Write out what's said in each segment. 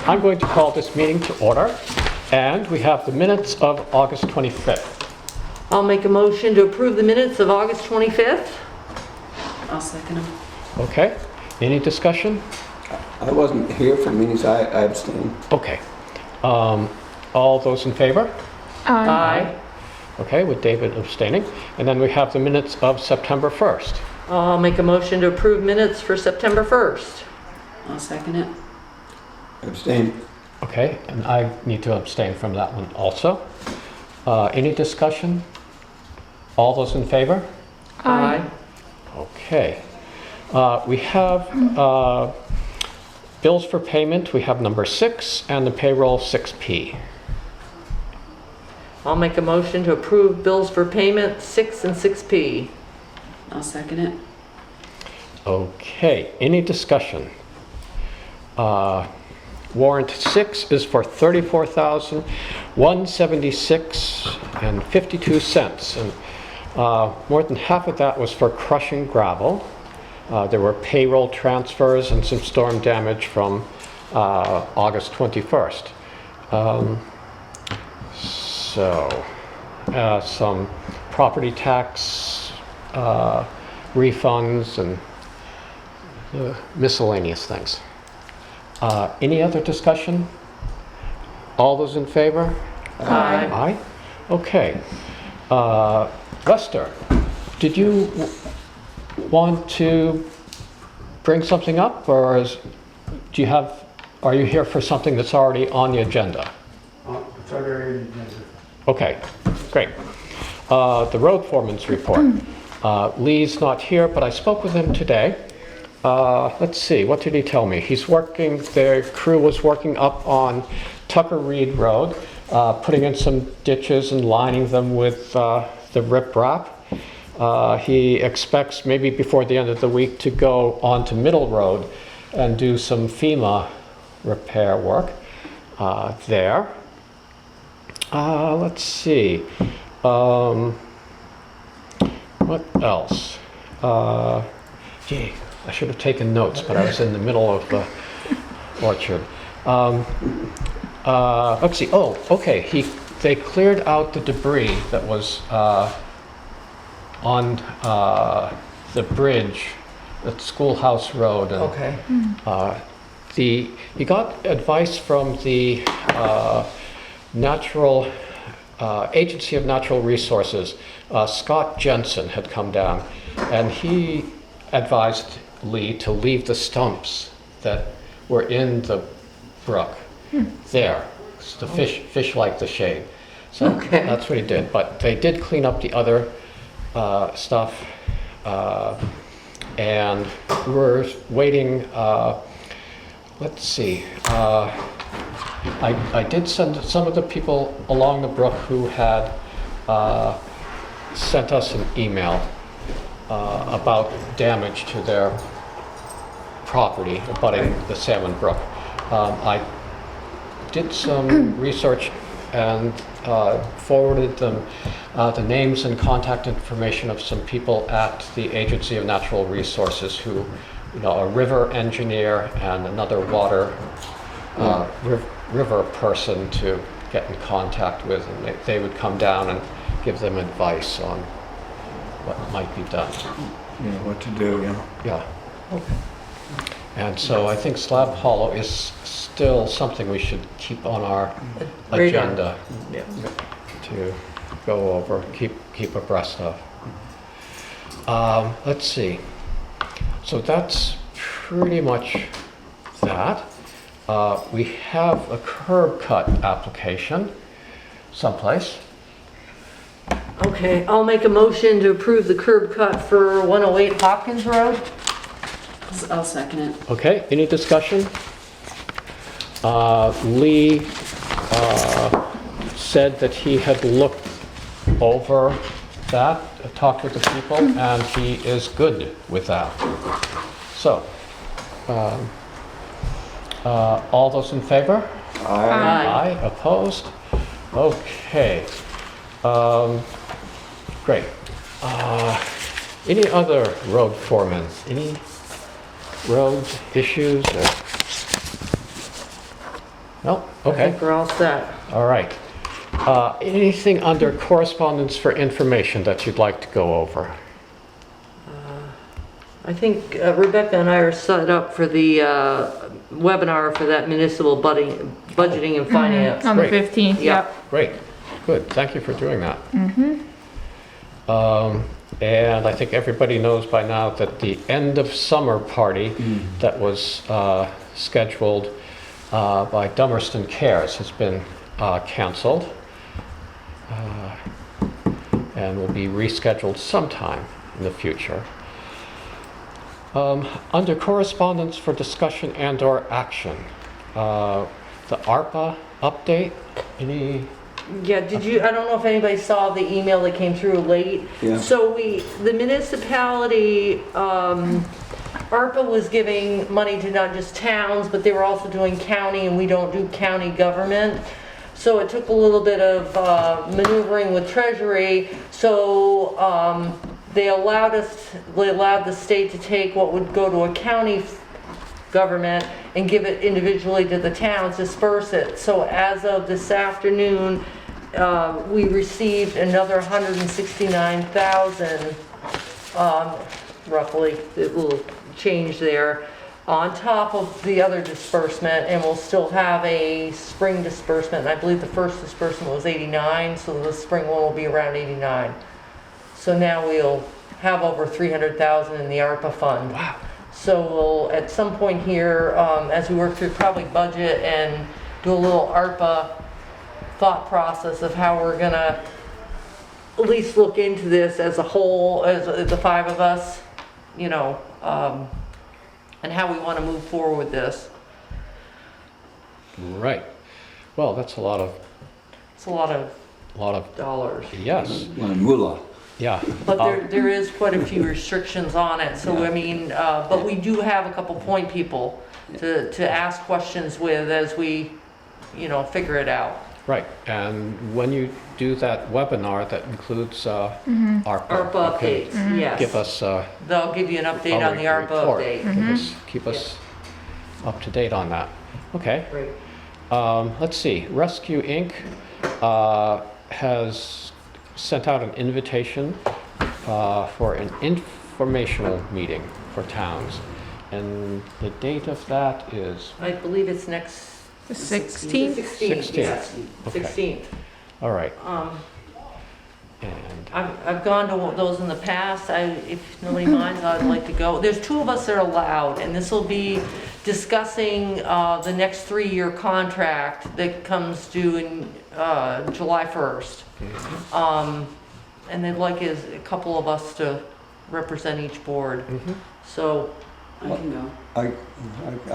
I'm going to call this meeting to order, and we have the minutes of August 25th. I'll make a motion to approve the minutes of August 25th. I'll second them. Okay, any discussion? I wasn't here for meetings, I abstained. Okay. All those in favor? Aye. Okay, with David abstaining. And then we have the minutes of September 1st. I'll make a motion to approve minutes for September 1st. I'll second it. Abstained. Okay, and I need to abstain from that one also. Any discussion? All those in favor? Aye. Okay. We have bills for payment. We have number 6 and the payroll 6P. I'll make a motion to approve bills for payment 6 and 6P. I'll second it. Okay, any discussion? Warrant 6 is for $34,176.52, and more than half of that was for crushing gravel. There were payroll transfers and some storm damage from August 21st. Some property tax refunds and miscellaneous things. Any other discussion? All those in favor? Aye. Aye? Okay. Lester, did you want to bring something up, or are you here for something that's already on the agenda? It's already in the agenda. Okay, great. The road foreman's report. Lee's not here, but I spoke with him today. Let's see, what did he tell me? Their crew was working up on Tucker Reed Road, putting in some ditches and lining them with the riprap. He expects maybe before the end of the week to go on to Middle Road and do some FEMA repair work there. Let's see. What else? Gee, I should have taken notes, but I was in the middle of the orchard. Let's see. Oh, okay. They cleared out the debris that was on the bridge at Schoolhouse Road. And, Okay. he got advice from the Agency of Natural Resources. Scott Jensen had come down, and he advised Lee to leave the stumps that were in the brook there. The fish like the shade. So Okay. that's what he did. But they did clean up the other stuff, and we're waiting. Let's see. I did send some of the people along the brook who had sent us an email about damage to their property abutting the Salmon Brook. I did some research and forwarded them the names and contact information of some people at the Agency of Natural Resources who, a river engineer and another water river person to get in contact with, and they would come down and give them advice on what might be done. You know what to do, yeah. Yeah. Okay. And so I think Slab Hollow is still something we should keep on our Radar. agenda Yeah. to go over, keep abreast of. Let's see. So that's pretty much that. We have a curb cut application someplace. Okay, I'll make a motion to approve the curb cut for 108 Hopkins Road. I'll second it. Okay, any discussion? Lee said that he had looked over that, talked with the people, and he is good with that. So, all those in favor? Aye. Opposed? Okay. Great. Any other road foremen? Any road issues? No? I Okay, think we're all set. all right. Anything under correspondence for information that you'd like to go over? I think Rebecca and I are set up for the webinar for that municipal budgeting and finance. On the Great. 15th, yep. Great, good, thank you for doing that. And I think everybody knows by now that the end of summer party that was scheduled by Dummerston Cares has been canceled and will be rescheduled sometime in the future. Under correspondence for discussion and/or action, the ARPA update, any? Yeah, I don't know if anybody saw the email that came through late. Yeah. So the municipality, ARPA was giving money to not just towns, but they were also doing county, and we don't do county government. So it took a little bit of maneuvering with Treasury. So they allowed the state to take what would go to a county government and give it individually to the towns, disperse it. So as of this afternoon, we received another 169,000, roughly, it will change there, on top of the other disbursement, and we'll still have a spring disbursement. I believe the first disbursement was 89, so the spring one will be around 89. So now we'll have over 300,000 in the ARPA fund. Wow. So we'll, at some point here, as we work through probably budget and do a little ARPA thought process of how we're gonna at least look into this as a whole, as the five of us, you know, and how we want to move forward with this. Right. Well, that's a lot of It's a lot of dollars. yes, Moolah. yeah. But there is quite a few restrictions on it, so I mean, but we do have a couple point people to ask questions with as we, you know, figure it out. Right, and when you do that webinar, that includes ARPA. ARPA okay? updates, yes. Give us They'll give you an update on the ARPA report. update. Keep us up to date on that. Okay. Great. Let's see, Rescue Inc. Has sent out an invitation for an informational meeting for towns. And the date of that is, I believe it's next. The 16th? 16th, yes, Okay. 16th. all right. And, I've gone to those in the past. If nobody minds, I'd like to go. There's two of us that are allowed, and this will be discussing the next 3-year contract that comes due in July 1st. And they'd like a couple of us to represent each board. So, I can go. I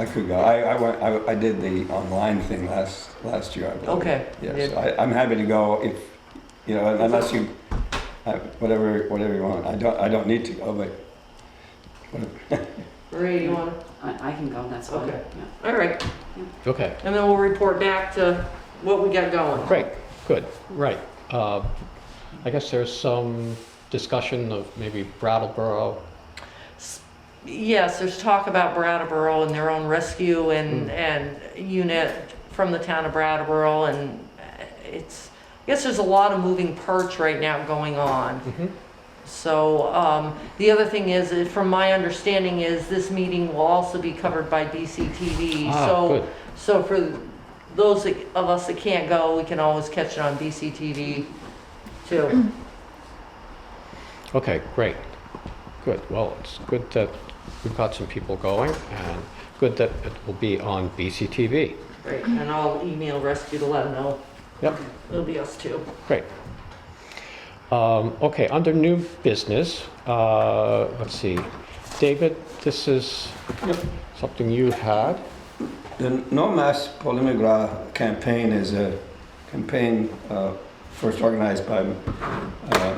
could go. I did the online thing last year, I believe. okay. Yes, I'm happy to go if, you know, unless you, whatever you want. I don't need to go, but. Maria, you want to? I can go, that's fine. Okay. Yeah. All right. okay, And then we'll report back to what we got going. great, good, right. I guess there's some discussion of maybe Brattleboro. Yes, there's talk about Brattleboro and their own rescue and unit from the town of Brattleboro, and I guess there's a lot of moving parts right now going on. So the other thing is, from my understanding, is this meeting will also be covered by BCTV. Good. So for those of us that can't go, we can always catch it on BCTV too. Okay, great, good. Well, it's good that we've got some people going, and good that it will be on BCTV. Great, and I'll email Rescue to let them know. Yep, It'll be us too. great. Okay, under new business, let's see. David, this is something you had. The No Mass Polimigra campaign is a campaign first organized by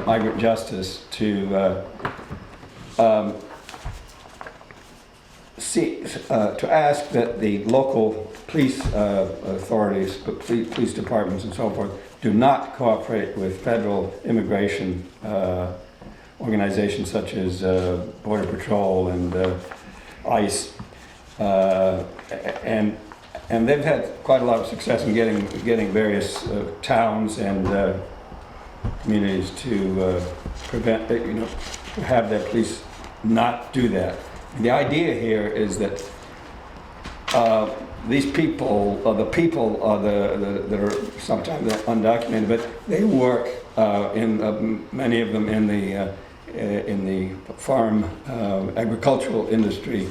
Migrant Justice to ask that the local police authorities, police departments and so forth, do not cooperate with federal immigration organizations such as Border Patrol and ICE, and And they've had quite a lot of success in getting various towns and communities to prevent, to have their police not do that. And the idea here is that these people, or the people are that are sometimes undocumented, but they work many of them in the farm agricultural industry.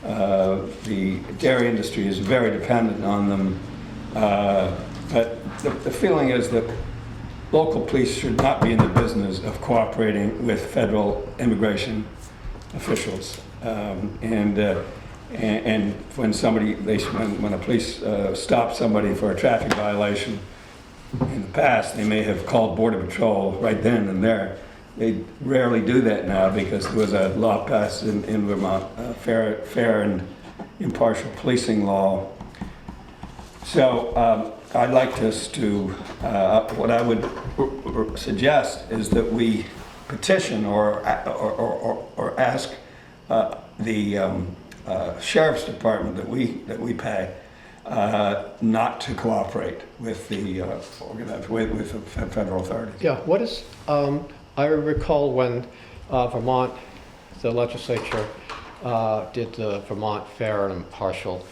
The dairy industry is very dependent on them. But the feeling is that local police should not be in the business of cooperating with federal immigration officials. And when a police stop somebody for a traffic violation, in the past, they may have called Border Patrol right then and there. They rarely do that now because there was a law passed in Vermont, fair and impartial policing law. So I'd like us to, what I would suggest is that we petition or ask the sheriff's department that we pay not to cooperate with the with the federal authorities. Yeah, what is, I recall when Vermont, the legislature did the Vermont Fair and Impartial,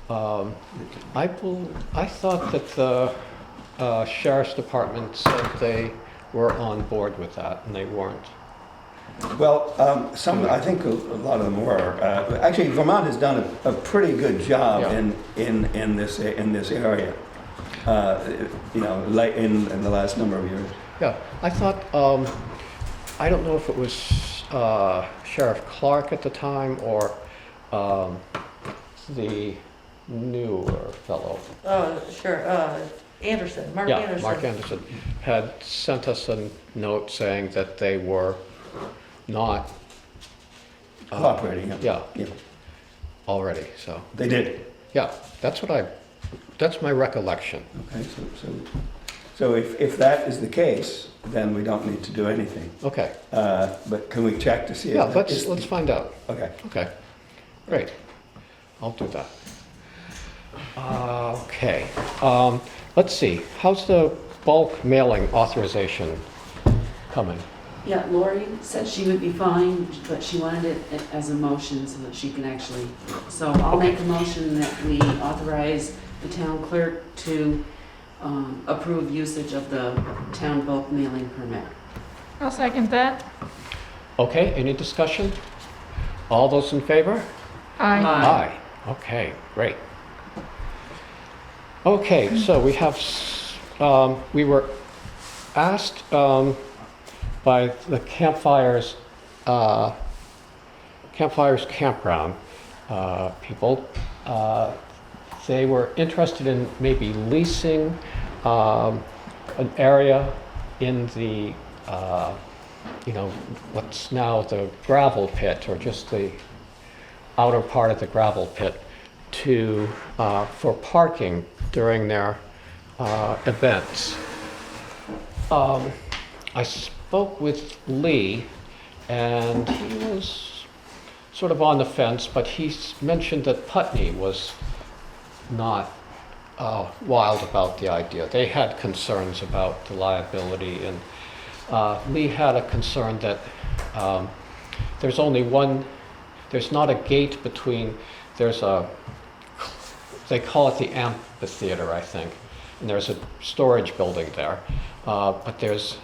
I thought that the sheriff's department said they were on board with that, and they weren't. Well, I think a lot of them were. Actually, Vermont has done a pretty good job in this area. In the last number of years. Yeah, I thought, I don't know if it was Sheriff Clark at the time or the newer fellow. Sure, Anderson, Mark Yeah, Anderson. Mark Anderson had sent us a note saying that they were not Cooperating. yeah, Yeah, already, so, they did. yeah, that's my recollection. Okay, so if that is the case, then we don't need to do anything. Okay, But can we check to see? yeah, if that is- let's find out. Okay. Okay, great. I'll do that. Okay, let's see. How's the bulk mailing authorization coming? Yeah, Lori said she would be fine, but she wanted it as a motion so that she can actually, so I'll make a motion that we authorize the town clerk to approve usage of the town bulk mailing permit. I'll second that. Okay, any discussion? All those in favor? Aye. Aye. Okay, great. Okay, so we have, we were asked by the Campfires, Campground people, they were interested in maybe leasing an area in the, what's now the gravel pit, or just the outer part of the gravel pit, to for parking during their events. I spoke with Lee, and he was sort of on the fence, but he mentioned that Putney was not wild about the idea. They had concerns about the liability, and Lee had a concern that there's only one, there's not a gate between, there's a, they call it the amphitheater, I think, and there's a storage building there, but there's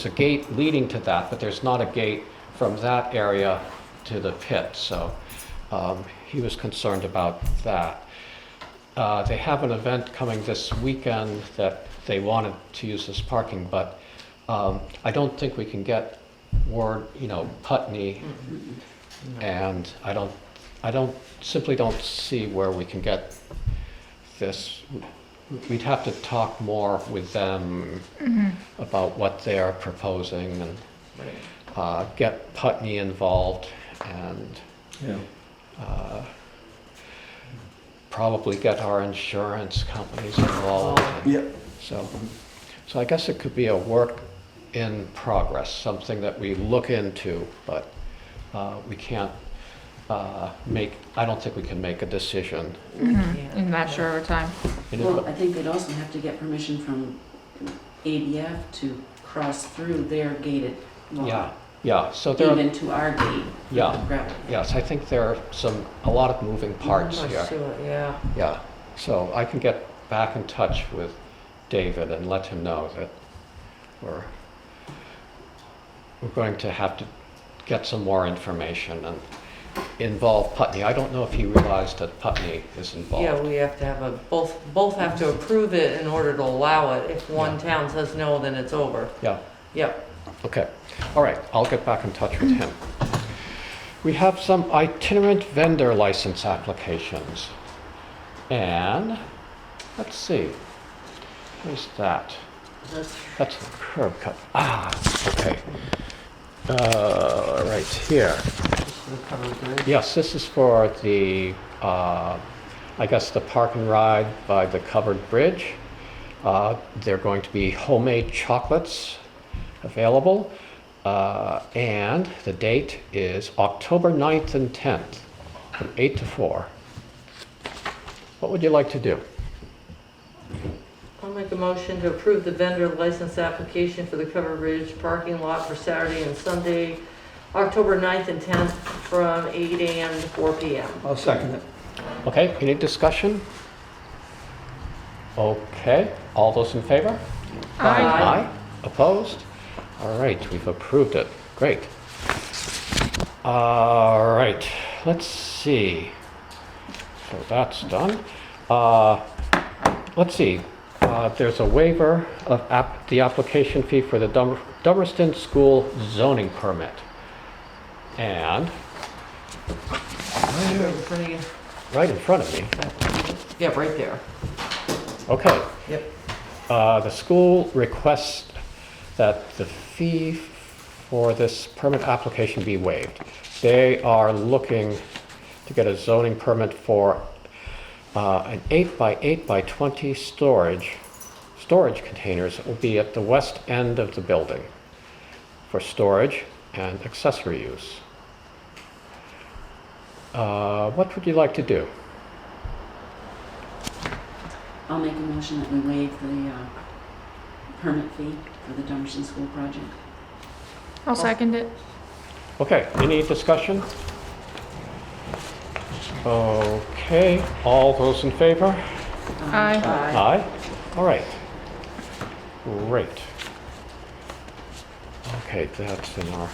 a gate leading to that, but there's not a gate from that area to the pit, so he was concerned about that. They have an event coming this weekend that they wanted to use as parking, but I don't think we can get word, Putney, and I simply don't see where we can get this. We'd have to talk more with them about what they're proposing and get Putney involved and probably get our insurance companies involved. Yeah. So I guess it could be a work in progress, something that we look into, but we can't I don't think we can make a decision. In that short of time. And Well, I think they'd also have to get permission from ADF to cross through their gated Yeah, lot, so there are, even to our gate. Yeah. the gravel. yes, I think there are a lot of moving parts Much here. to it, yeah. Yeah, so I can get back in touch with David and let him know that we're going to have to get some more information and involve Putney. I don't know if he realized that Putney is involved. Yeah, we have to have both have to approve it in order to allow it. If one Yeah. town says no, then it's over. Yeah, Yep. okay. All right, I'll get back in touch with him. We have some itinerant vendor license applications. And, let's see, where's that? That's the curb cut. Ah, okay. Right here. Yes, this is for the, I guess, the park and ride by the covered bridge. They're going to be homemade chocolates available. And the date is October 9th and 10th, from 8 to 4. What would you like to do? I'll make a motion to approve the vendor license application for the Covered Bridge parking lot for Saturday and Sunday, October 9th and 10th, from 8 a.m. to 4 p.m. I'll second it. Okay, any discussion? Okay, all those in favor? Aye. Aye. Opposed? All right, we've approved it. Great. All right, let's see. So that's done. Let's see. There's a waiver of the application fee for the Dummerston School zoning permit. And Right in front of you. right in front of me. Yeah, right there. Okay. Yep. The school requests that the fee for this permit application be waived. They are looking to get a zoning permit for an 8 by 8 by 20 storage containers that will be at the west end of the building for storage and accessory use. What would you like to do? I'll make a motion that we waive the permit fee for the Dummerston School project. I'll second it. Okay, any discussion? Okay, all those in favor? Aye. Aye. All right. Great. Okay, that's in our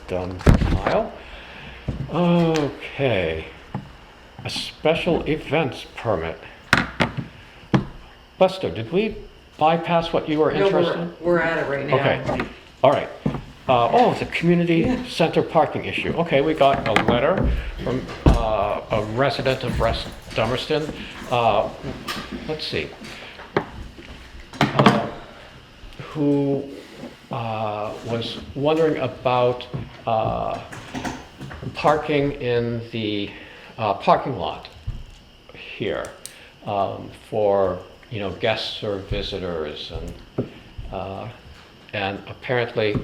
done pile. Okay. A special events permit. Buster, did we bypass what you were No, interested in? we're at it right now. Okay, all right. The community center parking issue. Okay, we got a letter from a resident of Dummerston. Let's see. Who was wondering about parking in the parking lot here for, guests or visitors, and apparently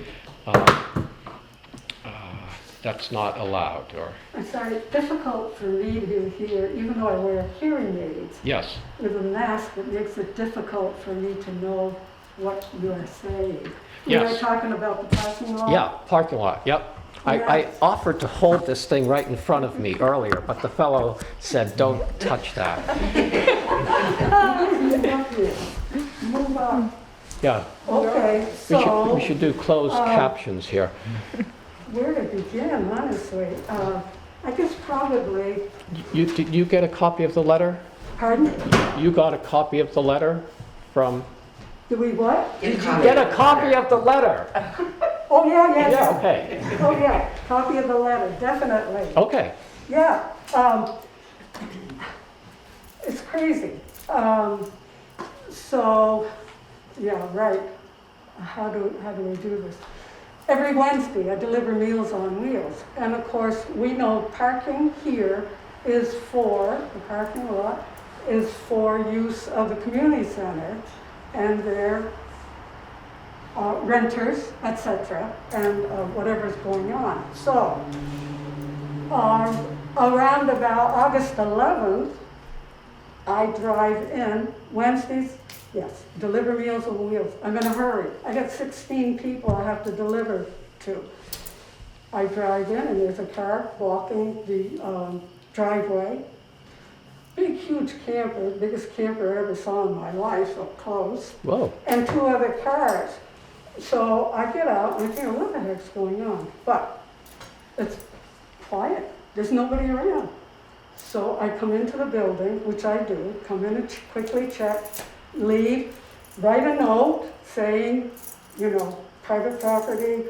that's not allowed, or, I'm sorry, it's difficult for me to hear, even though I wear hearing aids. yes, With a mask, it makes it difficult for me to know what you are saying. Yes. You're talking about the parking lot? yeah, parking lot, yep. I offered to hold this thing right in front of me earlier, but the fellow said, don't touch that. Move up. Yeah, Okay, we so, should do closed captions here. where to begin, honestly? I guess probably, Did you get a copy of the letter? pardon? You got a copy of the letter from? Do we what? Get a copy of the letter. Oh, yeah, Yeah, yeah. okay, Oh, yeah, copy of the letter, definitely. okay. Yeah, it's crazy. So, yeah, right. How do we do this? Every Wednesday, I deliver Meals on Wheels. And of course, we know parking here is for, the parking lot is for use of the community center and their renters, etc., and whatever's going on. So, Around about August 11th, I drive in Wednesdays, yes, deliver Meals on Wheels. I'm in a hurry. I got 16 people I have to deliver to. I drive in and there's a car blocking the driveway. Big, huge camper, biggest camper I ever saw in my life up close. Whoa. And 2 other cars. So I get out and I think, what the heck's going on? But it's quiet. There's nobody around. So I come into the building, which I do, come in and quickly check, leave, write a note saying, you know, private property,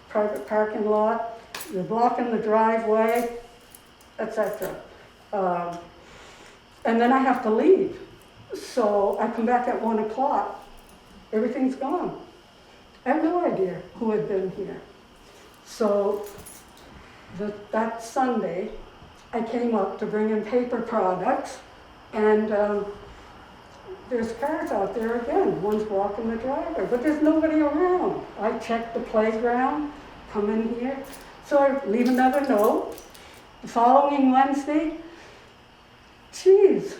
private parking lot, you're blocking the driveway, etc. And then I have to leave. So I come back at 1 o'clock, everything's gone. I have no idea who had been here. So that Sunday, I came up to bring in paper products, and there's cars out there again. One's blocking the driveway, but there's nobody around. I checked the playground, come in here, so I leave another note. The following Wednesday, geez,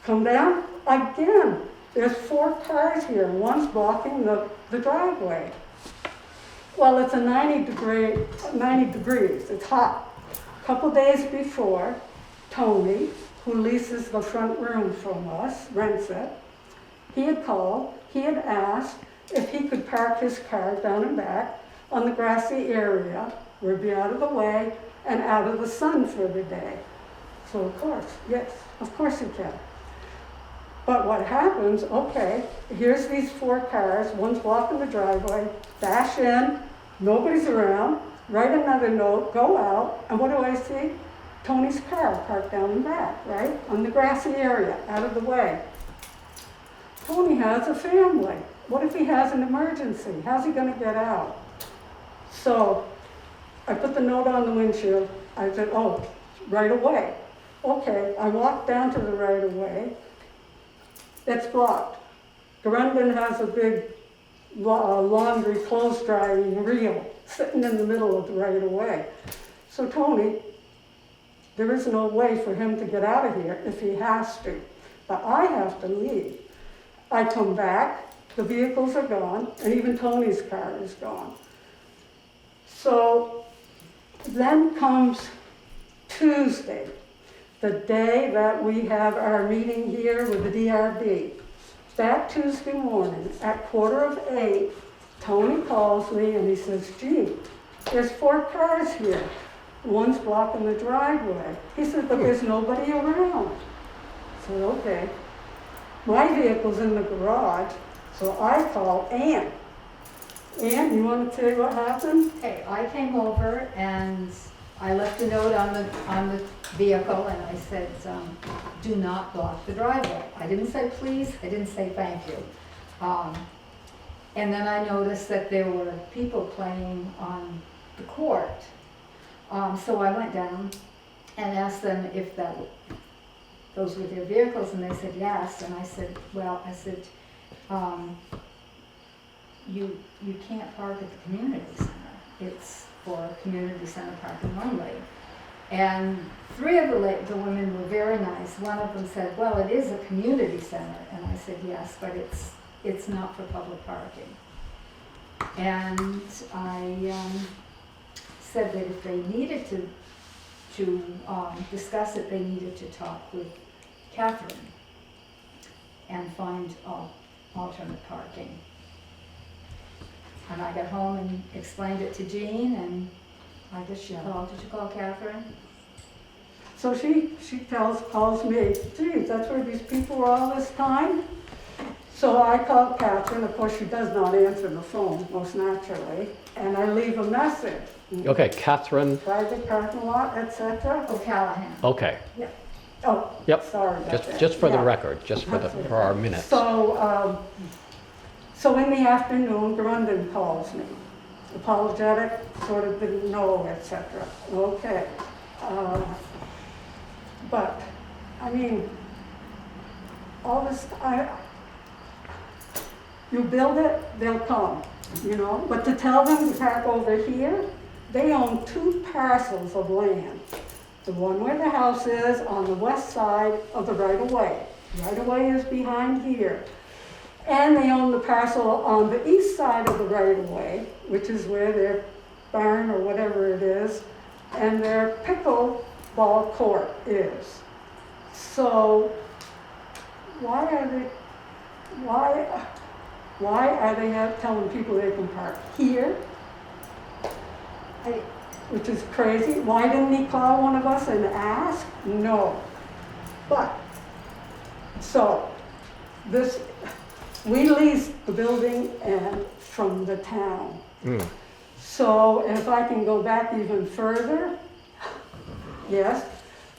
come down again. There's 4 cars here, and one's blocking the driveway. Well, it's a 90 degrees, it's hot. A couple days before, Tony, who leases the front room from us, rents it, he had called, he had asked if he could park his car down and back on the grassy area, where it'd be out of the way and out of the sun for the day. So of course, yes, of course he can. But what happens, okay, here's these 4 cars, one's blocking the driveway, dash in, nobody's around, write another note, go out, and what do I see? Tony's car parked down and back, right? On the grassy area, out of the way. Tony has a family. What if he has an emergency? How's he gonna get out? So I put the note on the windshield. I said, oh, right away. Okay, I walked down to the right of way. It's blocked. Grundon has a big laundry clothes drying reel sitting in the middle of the right of way. So Tony, there is no way for him to get out of here if he has to. But I have to leave. I come back, the vehicles are gone, and even Tony's car is gone. So then comes Tuesday, the day that we have our meeting here with the DRB. That Tuesday morning at 7:45, Tony calls me and he says, gee, there's 4 cars here. One's blocking the driveway. He said, but there's nobody around. I said, okay. My vehicle's in the garage, so I call Ann. Ann, you want to tell you what happened? Okay, I came over and I left a note on the vehicle and I said, do not block the driveway. I didn't say please, I didn't say thank you. And then I noticed that there were people playing on the court. So I went down and asked them if those were their vehicles, and they said yes. And I said, well, you can't park at the community center. It's for community center parking only. And 3 of the women were very nice. One of them said, well, it is a community center. And I said, yes, but it's not for public parking. And I said that if they needed to discuss it, they needed to talk with Catherine and find alternate parking. And I got home and explained it to Jean, and I guess she called. Did you call Catherine? So she calls me, geez, that's where these people were all this time? So I called Catherine. Of course, she does not answer the phone, most naturally, and I leave a message. Okay, Catherine. Private parking lot, etc. O'Callahan. Okay. Yeah. Oh, Yep. sorry about that. Just for the Yeah. record, just for our minutes. So, so in the afternoon, Grundon calls me. Apologetic, sort of didn't know, etc. Okay. But, I mean, all this, you build it, they'll come, you know? But to tell them to park over here, they own 2 parcels of land. The one where the house is on the west side of the right-of-way. Right-of-way is behind here. And they own the parcel on the east side of the right-of-way, which is where their barn or whatever it is, and their pickleball court is. So why are they telling people they can park here? Which is crazy. Why didn't he call one of us and ask? No. But, so, we leased the building and from the town. So if I can go back even further, yes,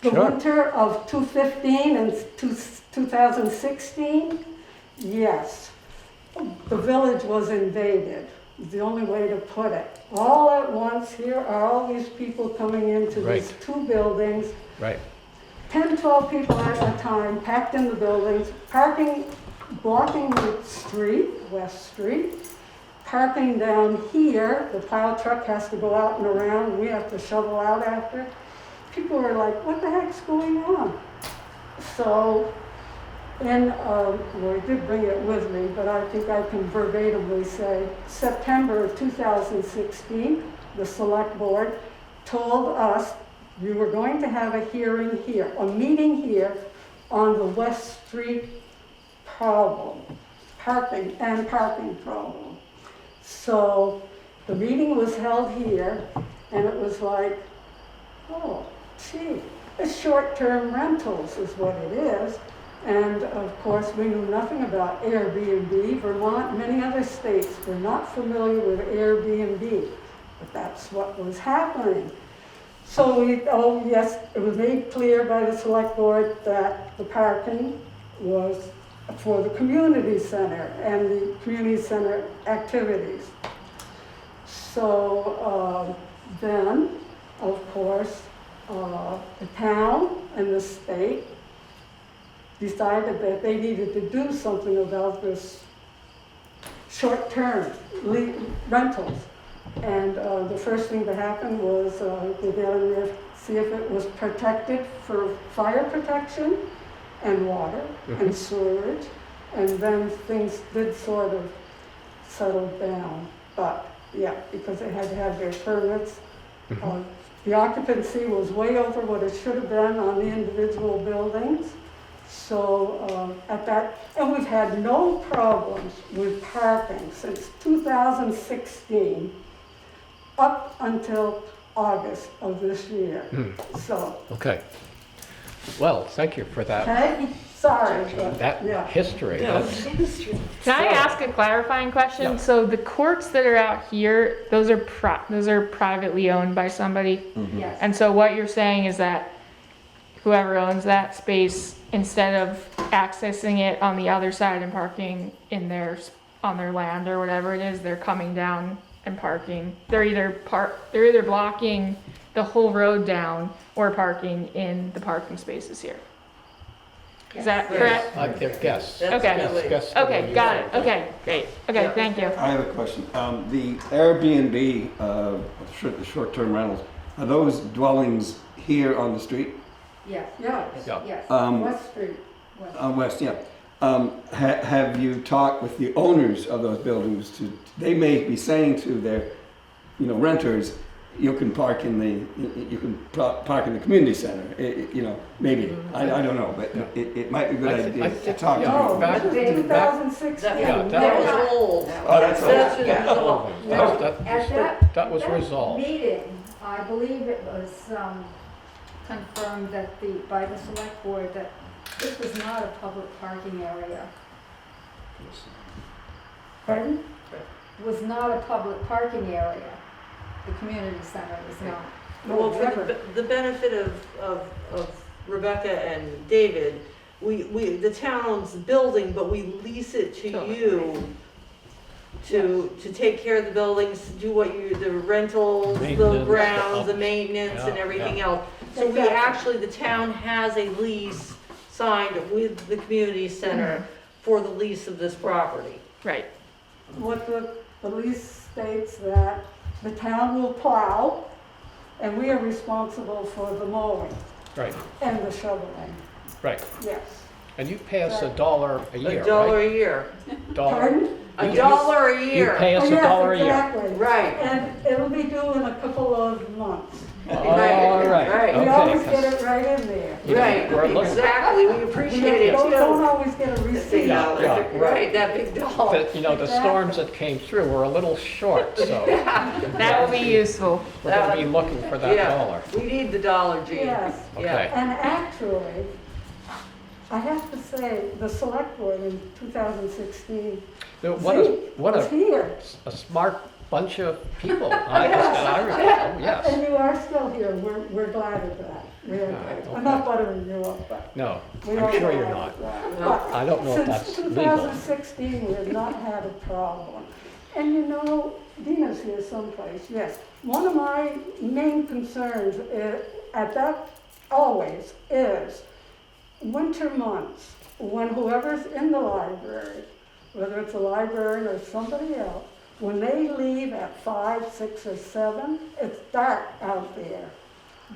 the Sure. winter of 2015 and 2016, yes, the village was invaded. The only way to put it. All at once, here are all these people coming into these Right. 2 buildings, Right. 10, 12 people at a time, packed in the buildings, parking, blocking the street, West Street, parking down here, the plow truck has to go out and around, we have to shovel out after. People were like, what the heck's going on? So, well, I did bring it with me, but I think I can verbatimly say, September of 2016, the Selectboard told us we were going to have a hearing here, a meeting here on the West Street problem, parking problem. So the meeting was held here, and it was like, oh, gee, it's short-term rentals is what it is. And of course, we knew nothing about Airbnb. Vermont, many other states were not familiar with Airbnb, but that's what was happening. So yes, it was made clear by the Select Board that the parking was for the community center and the community center activities. So then, of course, the town and the state decided that they needed to do something about this short-term rentals. And the first thing that happened was they got in there to see if it was protected for fire protection and water and sewerage. And then things did sort of settle down. But yeah, because they had to have their permits. The occupancy was way over what it should have been on the individual buildings. So and we've had no problems with parking since 2016 up until August of this year. So, Okay. Well, thank you for that. okay, sorry, but, That yeah. history. That's, Can I ask a clarifying question? Yeah. So the courts that are out here, those are privately owned by somebody? Yes. And so what you're saying is that whoever owns that space, instead of accessing it on the other side and parking on their land or whatever it is, they're coming down and parking. They're either blocking the whole road down or parking in the parking spaces here. Is that correct? they're guests. Okay. Guests Okay, got it. Okay, great. Okay, thank you. I have a question. The Airbnb, the short-term rentals, are those dwellings here on the street? Yes, Yeah, Yeah. yes. West Street. West, yeah. Have you talked with the owners of those buildings they may be saying to their, renters, you can park in the community center, maybe, I don't know, but it might be a good idea to talk to No, them. back- this is 2016. Yeah, That was old. Oh, that's That's all. been resolved. That was resolved. Meeting, I believe it was confirmed by the Select Board that this was not a public parking area. Pardon? Was not a public parking area. The community center was not. Well, for the benefit of Rebecca and David, the town's building, but we lease it to you to take care of the buildings, to do the rentals, the Maintenance, grounds, the maintenance and Yeah, everything else. So the town has a lease signed with the community center for the lease of this property. Right. What the lease states that the town will plow, and we are responsible for the mowing Right, and the shoveling, right. yes. And you pay us $1 a year, A dollar right? a year. Dollar. Pardon? A dollar a You year. pay us Oh, yes, $1 a year. exactly. Right. And it'll be due in a couple of months. All right, Right. We okay. always get 'cause- it right in there. Yeah, Right, we're looking- exactly, we We appreciate it don't too. always get a The big receipt. dollar. Yeah, Right, that big dollar. You know, the storms that came through were a little short, so That would be useful. we're gonna be looking for that Yeah. dollar. We need the dollar, Gene. Yes. Yeah. Okay. And actually, I have to say, the Selectboard in 2016 What was a here. smart bunch of people. I recall, yes. And you are still here. We're glad of that. We are Yeah, glad. okay. I'm not buttering you up, but No, we I'm are sure you're glad not. of that. No. But I don't know if that's since legal. 2016, we have not had a problem. And you know, Dina's here someplace, yes. One of my main concerns always is winter months, when whoever's in the library, whether it's a librarian or somebody else, when they leave at 5, 6, or 7, it's dark out there.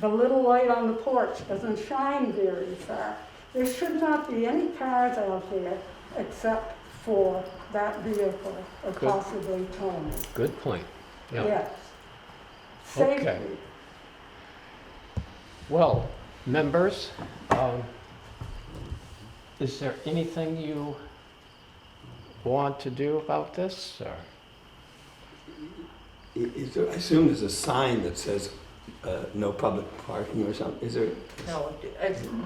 The little light on the porch doesn't shine very far. There should not be any cars out there except for that vehicle or Good. possibly Tony. Good point. Yeah. Yes. Okay. Safety. Well, members, is there anything you want to do about this, or? I assume there's a sign that says no public parking or something. Is there? No,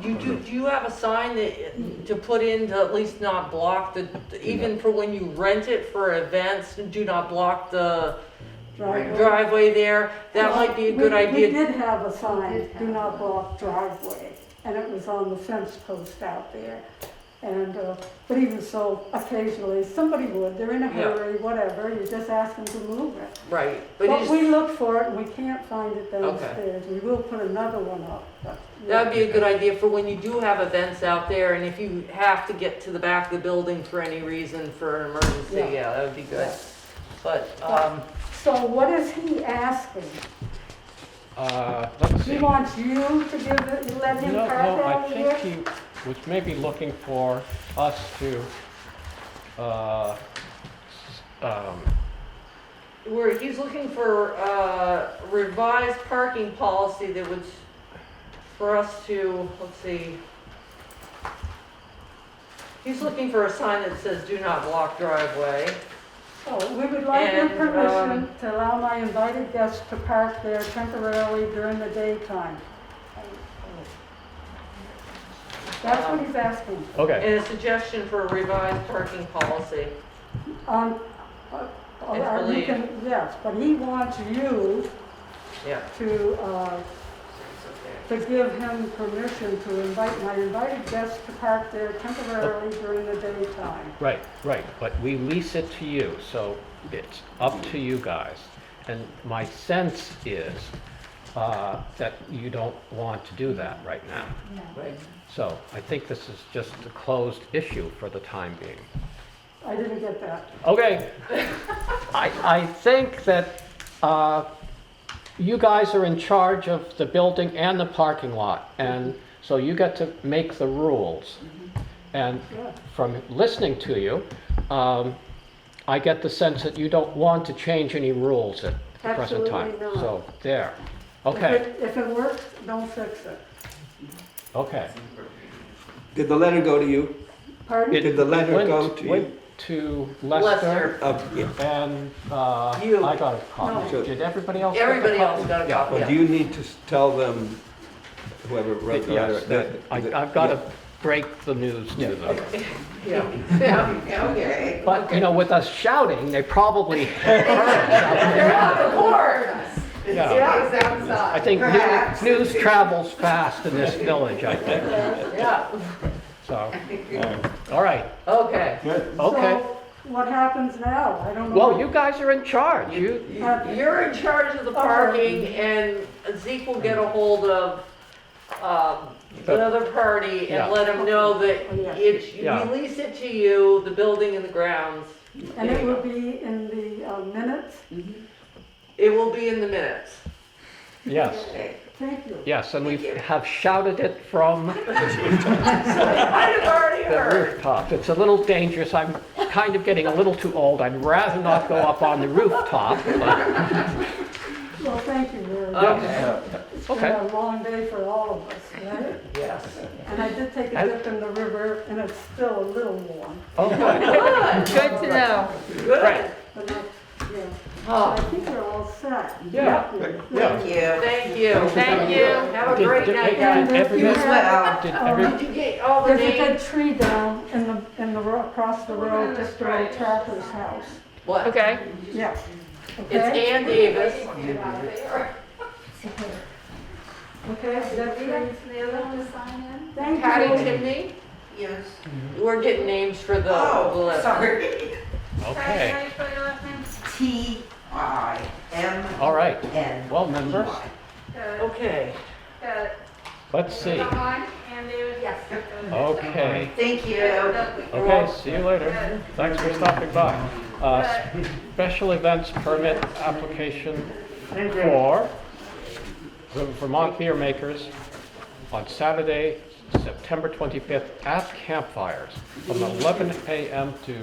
do you have a sign that, to put in to at least not block the, even for when you rent it for events, do not block the driveway there? That might be a good We idea. did have a sign, do not block driveway, and it was on the fence post out there. And, but even so, occasionally, somebody would, they're in a Yeah. hurry, whatever, you just ask them to move it. Right, but But it's, we looked for it and we can't find it downstairs. We will put another one up, but. that'd be a good idea for when you do have events out there, and if you have to get to the back of the building for any reason, for an emergency, Yeah. yeah, that would be good. Yeah. But, So what is he asking? Let's see. He wants you to give it, let him No, park no, I out think here? he was maybe looking for us to, he's looking for revised parking policy that would, for us to, let's see. He's looking for a sign that says do not block driveway. Oh, we would like your And, permission to allow my invited guests to park there temporarily during the daytime. That's what he's asking. okay, And a suggestion for a revised parking policy. Um, believe. yes, but he wants you Yeah. to give him permission to invite my invited guests to park there temporarily during the daytime. right, but we lease it to you, so it's up to you guys. And my sense is that you don't want to do that right now. Right. So I think this is just a closed issue for the time being. I didn't get that. Okay. I think that you guys are in charge of the building and the parking lot, and so you get to make the rules. And Yeah. from listening to you, I get the sense that you don't want to change any rules at the present time. Absolutely not. So, there. Okay, If it works, don't fix it. okay. Did the letter go to you? Pardon? It Did the letter went- go to you? Went to Lester, Lester. Yeah. and You. I got a copy. No. Did everybody else get a Everybody else copy? got a Yeah. copy. Well, do you need to tell them, whoever wrote the letter? Yes, that- I've got to break the news to them. Yeah. Yeah, okay. But, you know, with us shouting, they probably heard us They're out on the board. there. Yeah. Yeah, I think news travels fast in this village, I think. Yeah, So, all right, okay. okay. So what happens now? I don't know. Well, you guys are in charge. You're in charge of the parking, and Zeke will get a hold of another party Yeah. and let him know that we Yeah. lease it to you, the building and the grounds. And it will be in the minutes? It will be in the minutes. Yes, Thank you. yes, and we have shouted it from I'd have already the heard. rooftop. It's a little dangerous. I'm kind of getting a little too old. I'd rather not go up on the rooftop, but Well, thank you very much. Okay. It's been Okay. a long day for all of us, right? Yes. And I did take a dip in the river, and it's still a little warm. oh, good. Good to know. Good. But not, yeah. I Oh, think we're all set. Yeah. Yeah. thank you. Thank you. Have a great night, guys. Did everybody, Well. did every, Did you get all the There's a names? good tree down across the road, just below Trapper's house. What? Okay. Yeah. It's Okay? Ann Davis. Okay, is that tree? Thank Patty you. Timney. Yes. We're getting names for the Oh, list. sorry. okay, Timn. all right. Well, members, Okay. let's see. Okay, Thank you. okay, see you later. Thanks for stopping by. Special events permit application for the Vermont Beer Makers on Saturday, September 25th at Campfires from 11 a.m. to,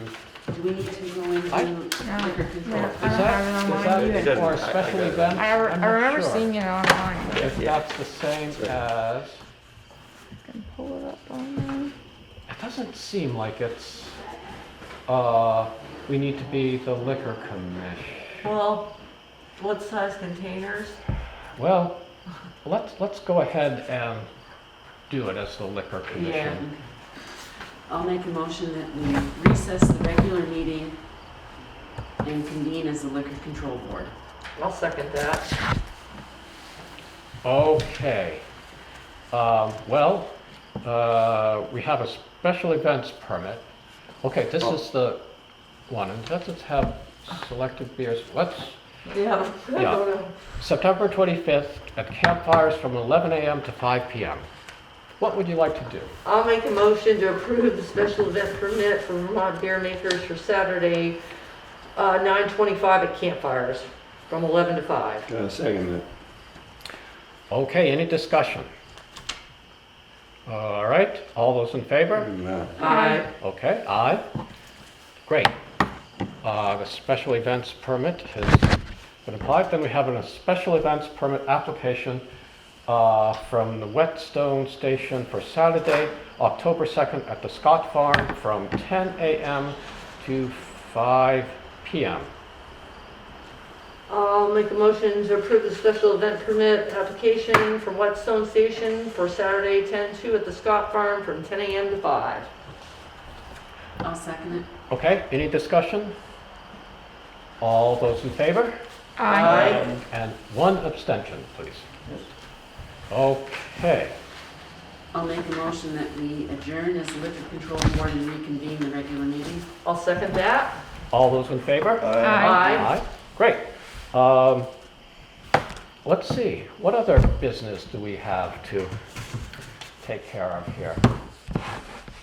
Do we need to go into I- liquor control? Yeah. is that for a special event? I I'm not remember sure seeing it online. If that's the same as, Can pull it up on there. it doesn't seem like it's, we need to be the liquor commission. Well, what size containers? Well, let's go ahead and do it as the liquor Yeah. commission. I'll make a motion that we recess the regular meeting and convene as the liquor control board. I'll second that. Okay. Well, we have a special events permit. Okay, this is the one, and doesn't have selected beers. Let's, Yeah. Yeah. September 25th at Campfires from 11 a.m. to 5 p.m. What would you like to do? I'll make a motion to approve the special event permit for Vermont Beer Makers for Saturday, 9/25 at Campfires from 11 to 5. Second Okay, any discussion? All right, all those in favor? that. Aye. Okay, aye. Great. The special events permit has been applied. Then we have a special events permit application from the Whetstone Station for Saturday, October 2nd at the Scott Farm from 10 a.m. to 5 p.m. I'll make a motion to approve the special event permit application from Whetstone Station for Saturday, 10/2 at the Scott Farm from 10 a.m. to 5. I'll second it. Okay, any discussion? All those in favor? Aye. And one abstention, please. Okay, I'll make a motion that we adjourn as the liquor control board and reconvene the regular meeting. I'll second that. all those in favor? Aye. Great. Let's see, what other business do we have to take care of here?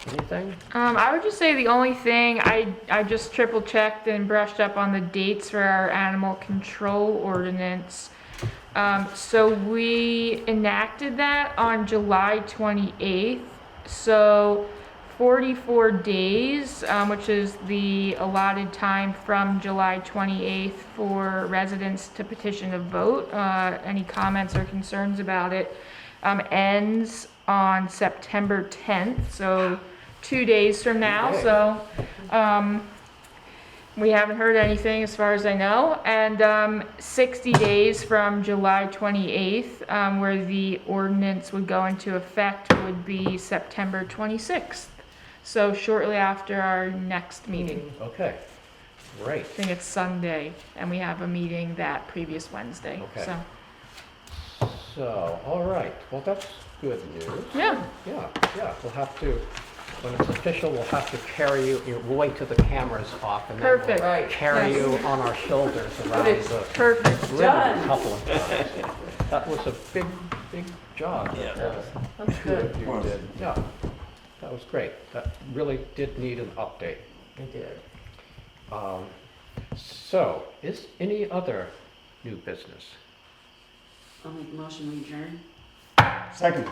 Anything? I would just say the only thing, I just triple checked and brushed up on the dates for our animal control ordinance. So we enacted that on July 28th. So 44 days, which is the allotted time from July 28th for residents to petition a vote. Any comments or concerns about it ends on September 10th, so 2 days from now. Okay. So we haven't heard anything as far as I know. And 60 days from July 28th, where the ordinance would go into effect, would be September 26th. So shortly after our next meeting. Okay, great. I think it's Sunday, and we have a meeting that previous Wednesday. Okay. So, So, all right, well, that's good news. yeah, Yeah, we'll have to, when it's official, we'll have to carry you, we'll wait till the camera's off and then we'll Perfect. Right. carry Yes. you on our shoulders around Good. the perfect. river Done. a couple of times. That was a big, big job. Yeah. That's good. You did, yeah, that was great. That really did need an update. I did. So, is any other new business? I'll make a motion, we adjourn. Second.